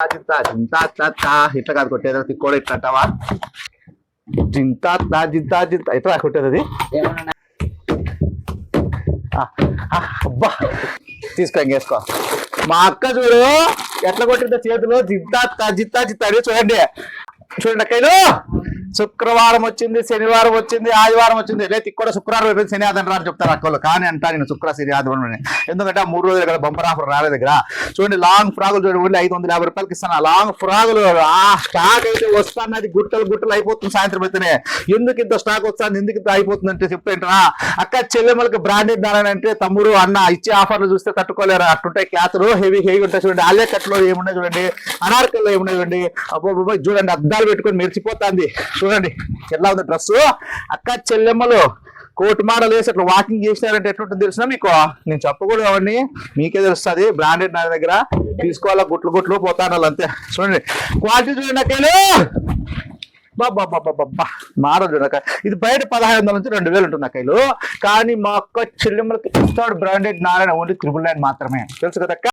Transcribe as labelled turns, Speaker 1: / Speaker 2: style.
Speaker 1: చింత చింత ఇట్లా కాదు కొట్టేది తిక్కోడు ఇట్లా అంటావా చింత చింత చింత ఇట్లా కొట్టేది అది అబ్బా తీసుకో ఇంకేసుకో మా అక్క చూడు ఎట్లా కొట్టిందో చేతిలో జిత్తా జిత్తా జిత్తా అని చూడండి చూడండి అక్కలు శుక్రవారం వచ్చింది శనివారం వచ్చింది ఆదివారం వచ్చింది రేపు కూడా శుక్రవారం అయిపోయింది శని ఆదివారం అని చెప్తారు అక్కలు కానీ అంటా నేను శుక్ర శని ఆదివారం ఎందుకంటే 3 రోజులు కదా బంపర్ ఆఫర్ రాలేదు దగ్గర చూడండి లాంగ్ ఫ్రాగులు చూడండి ఓన్లీ 550 రూపాయలకి ఇస్తాను లాంగ్ ఫ్రాగులు స్టాక్ అయితే వస్తానది గుట్టలు గుట్టలు అయిపోతుంది సాయంత్రం అయితేనే ఎందుకు ఇంత స్టాక్ వస్తుంది ఎందుకు ఇంత అయిపోతుంది అంటే చెప్తాంటారా అక్క చెల్లెమ్మలకి బ్రాండెడ్ దాని అంటే తమ్ముడు అన్న ఇచ్చే ఆఫర్లు చూస్తే తట్టుకోలేరు అట్టుంటాయి క్లాత్లు హెవీ ఉంటాయి చూడండి ఆలే కట్లో ఏమున్నాయి చూడండి అనార్కల్లో ఏమున్నాయి చూడండి అబ్బో చూడండి అద్దాలు పెట్టుకొని మెరిచిపోతుంది చూడండి ఎట్లా ఉంది డ్రెస్ అక్క చెల్లెమ్మలు కోట్ మోడల్ వేసి అట్లా వాకింగ్ చేసినారంటే ఎట్లుంటుంది తెలిసినా మీకు నేను చెప్పకూడదు అవన్నీ మీకే తెలుస్తుంది బ్రాండెడ్ నా దగ్గర తీసుకోవాలా గుట్లు పోతాను అంతే చూడండి క్వాలిటీ చూడండి అక్కలు బాబా మారదు ఇది బయట 1500 నుంచి 2000 ఉంటుంది అక్కలు కానీ మా అక్క చెల్లెమ్మలకి ఇస్తాడు బ్రాండెడ్ నారాయణ ఓన్లీ 999 మాత్రమే తెలుసు కదా అక్క